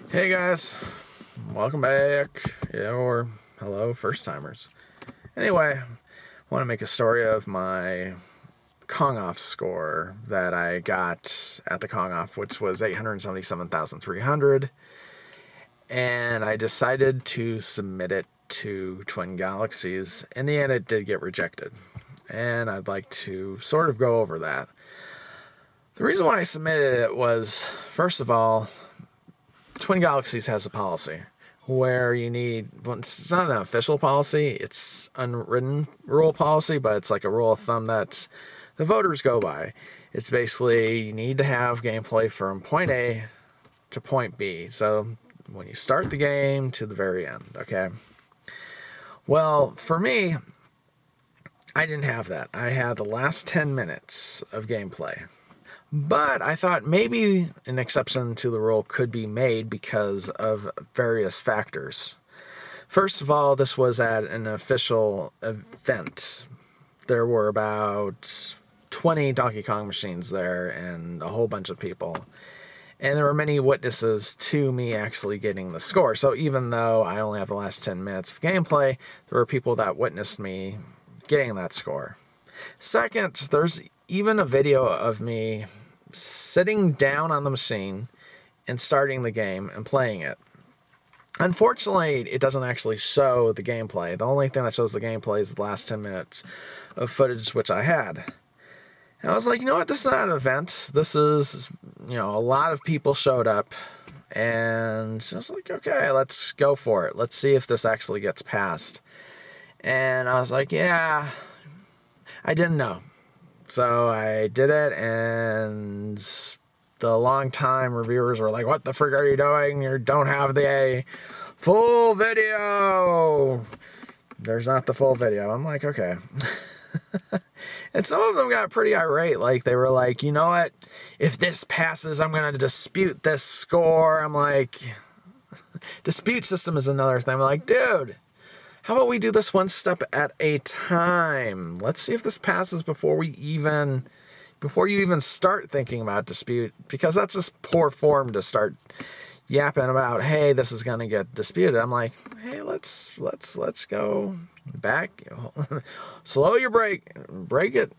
Hey guys, welcome back, or hello, first timers. Anyway, I want to make a story of my Kong off score that I got at the Kong off, which was 877,300, and I decided to submit it to Twin Galaxies. In the end, it did get rejected, and I'd like to sort of go over that. The reason why I submitted it was, first of all, Twin Galaxies has a policy where you need, well, it's not an official policy, it's unwritten rule policy, but it's like a rule of thumb that the voters go by. It's basically you need to have gameplay from point A to point B. So when you start the game to the very end, okay? Well, for me, I didn't have that. I had the last 10 minutes of gameplay. But I thought maybe an exception to the rule could be made because of various factors. First of all, this was at an official event. There were about 20 Donkey Kong machines there and a whole bunch of people. And there were many witnesses to me actually getting the score. So even though I only have the last 10 minutes of gameplay, there were people that witnessed me getting that score. Second, there's even a video of me sitting down on the machine and starting the game and playing it. Unfortunately, it doesn't actually show the gameplay. The only thing that shows the gameplay is the last 10 minutes of footage which I had. And I was like, you know what, this is not an event. This is, a lot of people showed up. And I was like, okay, let's go for it. Let's see if this actually gets passed. And I was like, yeah, I didn't know. So I did it, and the long-time reviewers were like, what the frick are you doing? You don't have the full video. There's not the full video. I'm like, okay. And some of them got pretty irate. Like, they were like, you know what? If this passes, I'm going to dispute this score. I'm like, dispute system is another thing. I'm like, dude, how about we do this one step at a time? Let's see if this passes before you even start thinking about dispute, because that's just poor form to start yapping about, hey, this is going to get disputed. I'm like, hey, let's go back. Slow your brake it,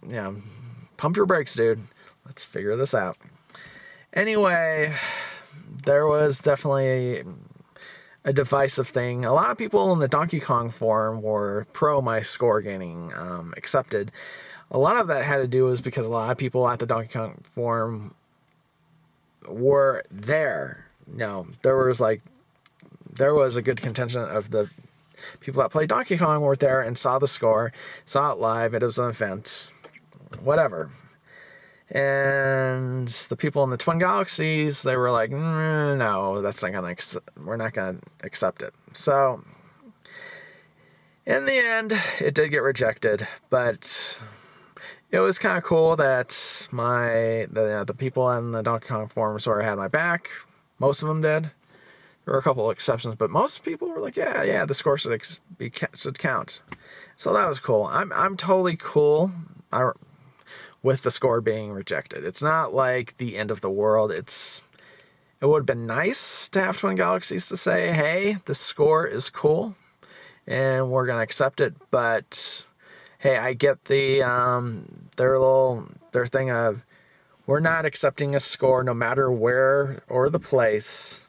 pump your brakes, dude. Let's figure this out. Anyway, there was definitely a divisive thing. A lot of people in the Donkey Kong forum were pro my score getting accepted. A lot of that had to do was because a lot of people at the Donkey Kong forum were there. There was a good contingent of the people that played Donkey Kong were there and saw the score, saw it live. It was an event, whatever. And the people in the Twin Galaxies, they were like, no, that's not gonna. We're not gonna accept it. So, in the end, it did get rejected. But it was kind of cool that the people in the Donkey Kong forum sort of had my back. Most of them did. There were a couple of exceptions, but most people were like, yeah, the score should count. So that was cool. I'm totally cool with the score being rejected. It's not like the end of the world. It would have been nice to have Twin Galaxies to say, hey, the score is cool and we're going to accept it. But hey, I get their thing of, we're not accepting a score no matter where or the place.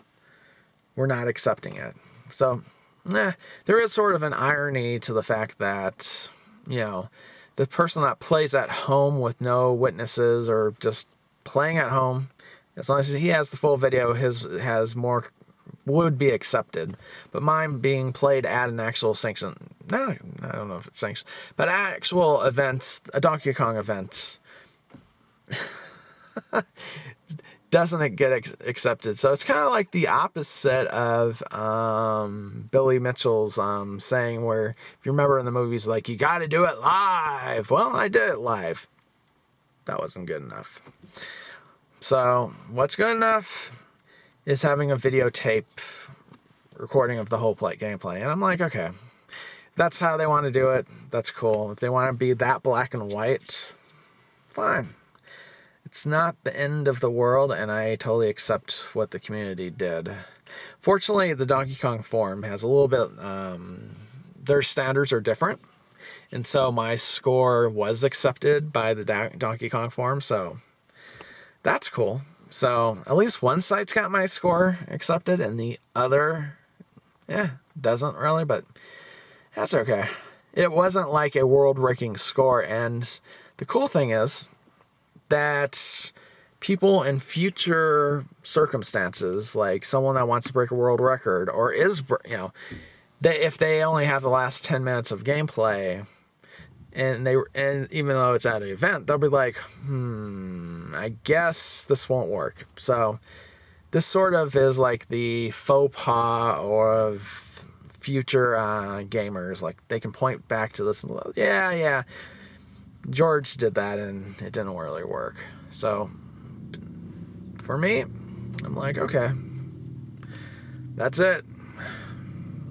We're not accepting it. So, there is sort of an irony to the fact that, the person that plays at home with no witnesses or just playing at home, as long as he has the full video, his has more would be accepted. But mine being played at an actual sanction, no, I don't know if it's sanctioned, but actual events, a Donkey Kong event, doesn't get accepted. So it's kind of like the opposite of Billy Mitchell's saying, where, if you remember in the movies, like, you got to do it live. Well, I did it live. That wasn't good enough. So what's good enough is having a videotape recording of the whole gameplay. And I'm like, okay, if that's how they want to do it, that's cool. If they want to be that black and white, fine. It's not the end of the world, and I totally accept what the community did. Fortunately, the Donkey Kong forum has a little bit, their standards are different, and so my score was accepted by the Donkey Kong forum, so that's cool. So at least one site's got my score accepted, and the other, doesn't really, but that's okay. It wasn't like a world-breaking score, and the cool thing is that people in future circumstances, like someone that wants to break a world record, or is, if they only have the last 10 minutes of gameplay, and even though it's at an event, they'll be like, I guess this won't work. So this sort of is like the faux pas of future gamers. Like, they can point back to this and yeah, George did that and it didn't really work. So for me, I'm like, okay, that's it.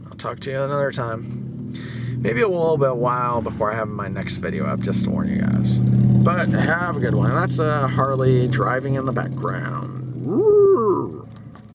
I'll talk to you another time. Maybe a little bit while before I have my next video up, just to warn you guys. But have a good one. That's Harley driving in the background. Woo!